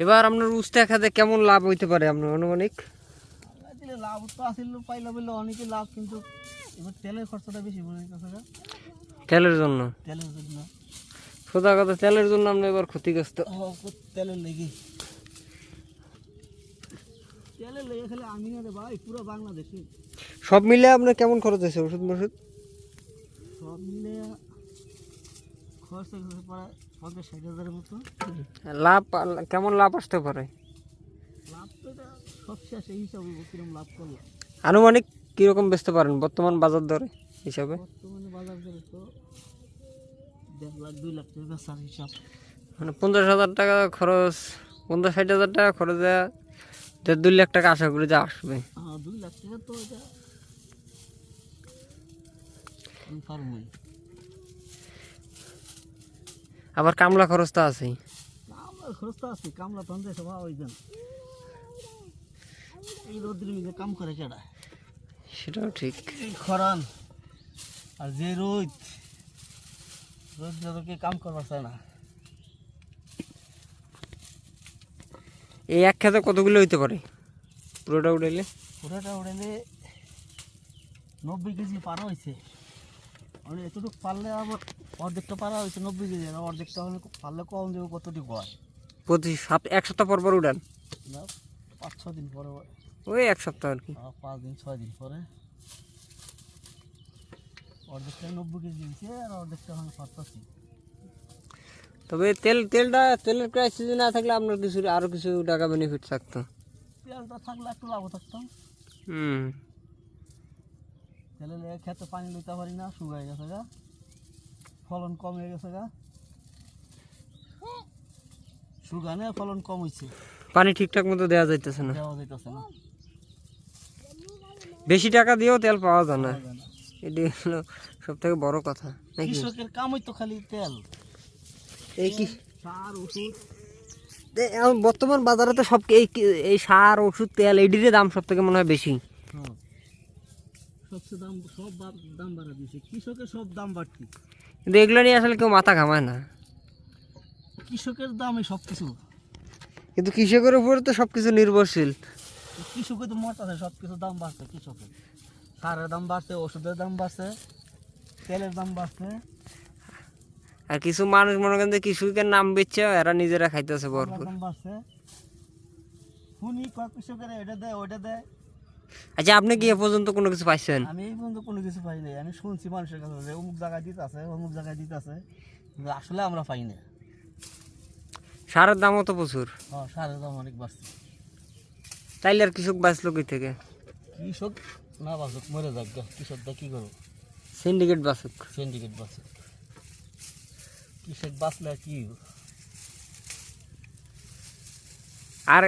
এবার আপনার উস্তা খাতে কেমন লাভ হইতে পারে আপনার আনুমানিক? লাভ তো আসিল পাইলে বললে অনেকে লাভ, কিন্তু এবার তেলের খরচাটা বেশি পড়ে যাচ্ছে। তেলের জন্য? তেলের জন্য সোজা কথা, তেলের জন্য আপনি এবার ক্ষতিগ্রস্ত। তেলের লেগে খেলে আমি না রে ভাই, পুরো বাংলাদেশে সব মিলে আপনার কেমন খরচ হয়েছে ওষুধ মষুধ? সব মিলে খরচ হয়েছে প্রায় 50-60 হাজারের মতো। লাভ কেমন লাভ আসতে পারে? লাভ তো এটা সব শেষ, এই হিসাবে কিরকম লাভ করলো। আনুমানিক কীরকম বেচতে পারেন বর্তমান বাজার দরে হিসাবে? বর্তমানে বাজার দরে তো 1.5 লাখ 2 লাখ টাকা বেচার হিসাব। মানে 50,000 টাকা খরচ, 50-60 হাজার টাকা খরচে 1.5-2 লাখ টাকা আশা করি যে আসবে। হ্যাঁ 2 লাখ টাকা তো এটা পারবই। আবার কামলা খরচ তো আছেই। কামলার খরচ তো আছে, কামলা তো দেশে পাওয়া ওই জন্য এই রোদ্রের মধ্যে কাম করে কেডা? সেটাও ঠিক। এই খরান আর যে রোদ যাদেরকে কাম করবার চায় না। এই এক খেতে কতগুলো হইতে পারে পুরোটা উঠাইলে? পুরোটা উড়াইলে 90 কেজি পারা হয়েছে। মানে এতটুকু পারলে আবার অর্ধেকটা পারা হয়েছে 90 কেজি, আর অর্ধেকটা হলে পারলে কম দেবো কতটুকু হয়। প্রতি এক সপ্তাহ পর পর উঠান? না 5-6 দিন পরে, ওই এক সপ্তাহ আর কি। 5 দিন 6 দিন পরে অর্ধেকটা 90 কেজি দিয়েছে, আর অর্ধেকটা এখন পারতাছি। তবে তেলের ক্রাইসিস না থাকলে আপনার কিছু আরো কিছু টাকা বেনিফিট থাকতো। তেলটা থাকলে একটু লাভ থাকতাম। তেলে লেগে খেতে পানি লইতে পারি না, শুকাই গেছে গা, ফলন কম হয়ে গেছে গা, শুকানে ফলন কম হয়েছে, পানি ঠিকঠাক মতো দেওয়া যাইতেছে না। দেওয়া যাইতেছে না। বেশি টাকা দিয়েও তেল পাওয়া যায় না, এটি হলো সব থেকে বড় কথা নাকি? কৃষকের কামই তো খালি তেল, এই কি সার ওষুধ। এখন বর্তমান বাজারে তো সব এই সার ওষুধ তেল এটির দাম সব থেকে মনে হয় বেশি। সবচেয়ে দাম, সব দাম বাড়া দিয়েছে, কৃষকের সব দাম বাড়তি, কিন্তু এগুলো নিয়ে আসলে কেউ মাথা ঘামায় না। কৃষকের দামে সব কিছু, কিন্তু কৃষকের উপরে তো সব কিছু নির্ভরশীল। কৃষকের তো মত আছে, সব কিছু দাম বাড়ছে, কৃষকের সারের দাম বাড়ছে, ওষুধের দাম বাড়ছে, তেলের দাম বাড়ছে। আর কিছু মানুষ মনে করেন যে কৃষকের নাম বেচছে, এরা নিজেরা খাইতেছে ভরপুর। দাম বাড়ছে, শুনি কৃষকের এটা দেয় ওইটা দেয়। আচ্ছা, আপনি কি এ পর্যন্ত কোনো কিছু পাইছেন? আমি এই পর্যন্ত কোনো কিছু পাই নাই। আমি শুনছি মানুষের কাছে যে অমুক জায়গায় দিতে আছে, অমুক জায়গায় দিতে আছে, কিন্তু আসলে আমরা পাই না। সারের দামও তো প্রচুর। হ্যাঁ, সারের দাম অনেক বাড়ছে। তাইলে আর কৃষক বাঁচলো কি থেকে? কৃষক না বাঁচুক, মরে যাক গা, কৃষকটা কী করবো? সিন্ডিকেট বাঁচুক। সিন্ডিকেট বাঁচুক, কৃষক বাঁচলে আর কি? আর